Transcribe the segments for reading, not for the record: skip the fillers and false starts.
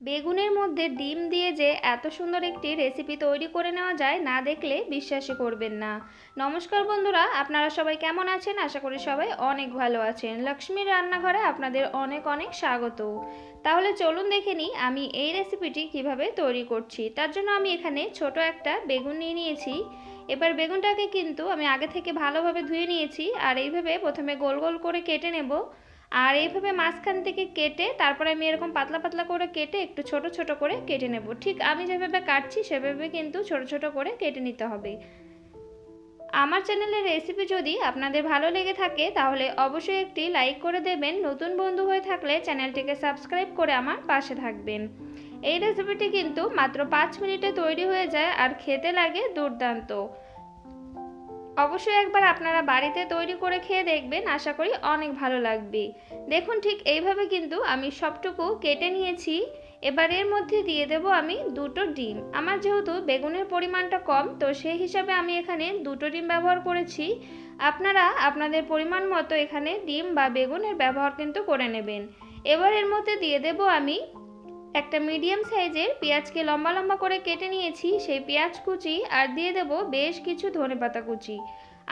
বেগুনের মধ্যে ডিম দিয়ে যে এত সুন্দর একটি রেসিপি তৈরি করে নেওয়া যায়, না দেখলে বিশ্বাসই করবেন না। নমস্কার বন্ধুরা, আপনারা সবাই কেমন আছেন? আশা করি সবাই অনেক ভালো আছেন। লক্ষ্মীর রান্নাঘরে আপনাদের অনেক অনেক স্বাগত। তাহলে চলুন দেখে নিই আমি এই রেসিপিটি কিভাবে তৈরি করছি। তার জন্য আমি এখানে ছোট একটা বেগুন নিয়ে নিয়েছি। এবার বেগুনটাকে কিন্তু আমি আগে থেকে ভালোভাবে ধুয়ে নিয়েছি, আর এইভাবে প্রথমে গোল গোল করে কেটে নেব। আর এইভাবে মাঝখান থেকে কেটে তারপরে আমি এরকম পাতলা পাতলা করে কেটে একটু ছোট ছোট করে কেটে নেব। ঠিক আমি যেভাবে কাটছি সেভাবে কিন্তু ছোট ছোট করে কেটে নিতে হবে। আমার চ্যানেলের রেসিপি যদি আপনাদের ভালো লেগে থাকে তাহলে অবশ্যই একটি লাইক করে দেবেন। নতুন বন্ধু হয়ে থাকলে চ্যানেলটিকে সাবস্ক্রাইব করে আমার পাশে থাকবেন। এই রেসিপিটি কিন্তু মাত্র 5 মিনিটে তৈরি হয়ে যায় আর খেতে লাগে দুর্দান্ত। অবশ্যই একবার আপনারা বাড়িতে তৈরি করে খেয়ে দেখবেন, আশা করি অনেক ভালো লাগবে। দেখুন ঠিক এইভাবে কিন্তু আমি সবটুকু কেটে নিয়েছি। এবার এর মধ্যে দিয়ে দেব আমি দুটো ডিম। আমার যেহেতু বেগুনের পরিমাণটা কম, তো সেই হিসাবে আমি এখানে দুটো ডিম ব্যবহার করেছি। আপনারা আপনাদের পরিমাণ মতো এখানে ডিম বা বেগুনের ব্যবহার কিন্তু করে নেবেন। এবার এর মধ্যে দিয়ে দেব আমি একটা মিডিয়াম সাইজের পেঁয়াজকে লম্বা লম্বা করে কেটে নিয়েছি, সেই পেঁয়াজ কুচি, আর দিয়ে দেব বেশ কিছু ধনেপাতা কুচি।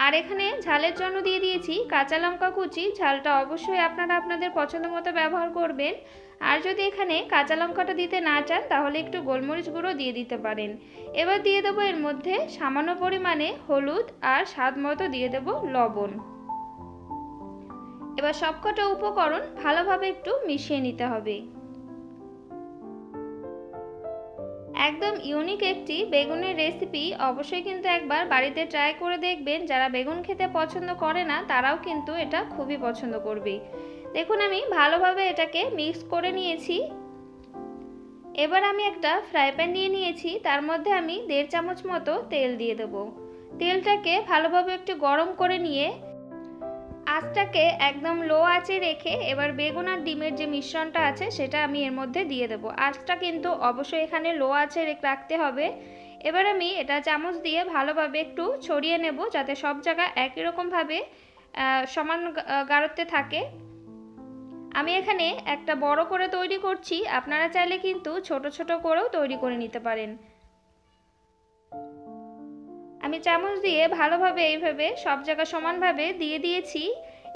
আর এখানে ঝালের জন্য দিয়ে দিয়েছি কাঁচা লঙ্কা কুচি। ঝালটা অবশ্যই আপনারা আপনাদের পছন্দ মতো ব্যবহার করবেন। আর যদি এখানে কাঁচা লঙ্কাটা দিতে না চান তাহলে একটু গোলমরিচ গুঁড়ো দিয়ে দিতে পারেন। এবার দিয়ে দেবো এর মধ্যে সামান্য পরিমাণে হলুদ, আর স্বাদ মতো দিয়ে দেব লবণ। এবার সবকটা উপকরণ ভালোভাবে একটু মিশিয়ে নিতে হবে। একদম ইউনিক একটি বেগুনের রেসিপি, অবশ্যই কিন্তু একবার বাড়িতে ট্রাই করে দেখবেন। যারা বেগুন খেতে পছন্দ করে না তারাও কিন্তু এটা খুবই পছন্দ করবে। দেখুন আমি ভালোভাবে এটাকে মিক্স করে নিয়েছি। এবার আমি একটা ফ্রাই প্যান নিয়ে নিয়েছি, তার মধ্যে আমি 1.5 চামচ মতো তেল দিয়ে দেব। তেলটাকে ভালোভাবে একটু গরম করে নিয়ে আঁচটাকে একদম লো আঁচে রেখে এবার বেগুন আর ডিমের যে মিশ্রণটা আছে সেটা আমি এর মধ্যে দিয়ে দেবো। আঁচটা কিন্তু অবশ্যই এখানে লো আঁচে রাখতে হবে। এবার আমি এটা চামচ দিয়ে ভালোভাবে একটু ছড়িয়ে নেব, যাতে সব জায়গায় একই রকমভাবে সমান গাঢ়ত্বে থাকে। আমি এখানে একটা বড় করে তৈরি করছি, আপনারা চাইলে কিন্তু ছোট ছোট করেও তৈরি করে নিতে পারেন। আমি চামচ দিয়ে ভালোভাবে এইভাবে সব জায়গা সমানভাবে দিয়ে দিয়েছি।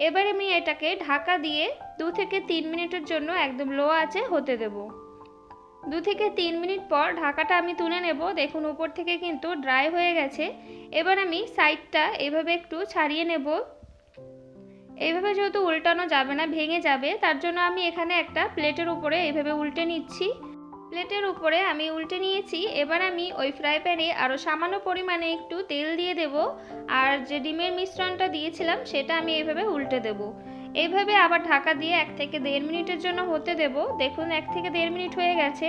এবার আমি এটাকে ঢাকা দিয়ে 2 থেকে 3 মিনিটের জন্য একদম লো আঁচে হতে দেব। 2 থেকে 3 মিনিট পর ঢাকাটা আমি তুলে নেব। দেখুন উপর থেকে কিন্তু ড্রাই হয়ে গেছে। এবার আমি সাইডটা এভাবে একটু ছাড়িয়ে নেব। এইভাবে যেহেতু উল্টানো যাবে না, ভেঙে যাবে, তার জন্য আমি এখানে একটা প্লেটের উপরে এইভাবে উল্টে নিচ্ছি। প্লেটের উপরে আমি উল্টে নিয়েছি। এবার আমি ওই ফ্রাই প্যানে আরও সামান্য পরিমাণে একটু তেল দিয়ে দেব, আর যে ডিমের মিশ্রণটা দিয়েছিলাম সেটা আমি এইভাবে উল্টে দেব। এইভাবে আবার ঢাকা দিয়ে 1 থেকে 1.5 মিনিটের জন্য হতে দেব। দেখুন 1 থেকে 1.5 মিনিট হয়ে গেছে।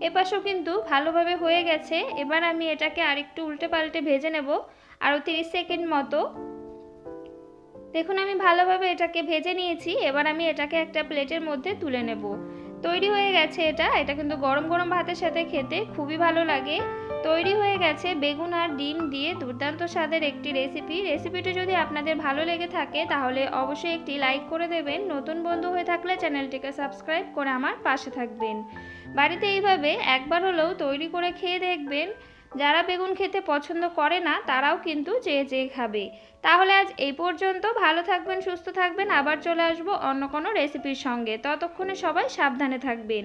এপাশেও কিন্তু ভালোভাবে হয়ে গেছে। এবার আমি এটাকে আরেকটু উল্টে পাল্টে ভেজে নেব আরও 30 সেকেন্ড মতো। দেখুন আমি ভালোভাবে এটাকে ভেজে নিয়েছি। এবার আমি এটাকে একটা প্লেটের মধ্যে তুলে নেব। তৈরি হয়ে গেছে এটা কিন্তু গরম গরম ভাতের সাথে খেতে খুবই ভালো লাগে। তৈরি হয়ে গেছে বেগুন আর ডিম দিয়ে দুর্দান্ত স্বাদের একটি রেসিপিটি যদি আপনাদের ভালো লেগে থাকে তাহলে অবশ্যই একটি লাইক করে দেবেন। নতুন বন্ধু হয়ে থাকলে চ্যানেলটিকে সাবস্ক্রাইব করে আমার পাশে থাকবেন। বাড়িতে এইভাবে একবার হলেও তৈরি করে খেয়ে দেখবেন। যারা বেগুন খেতে পছন্দ করে না তারাও কিন্তু চেয়ে চেয়ে খাবে। তাহলে আজ এই পর্যন্ত। ভালো থাকবেন, সুস্থ থাকবেন। আবার চলে আসবো অন্য কোনো রেসিপির সঙ্গে। ততক্ষণে সবাই সাবধানে থাকবেন।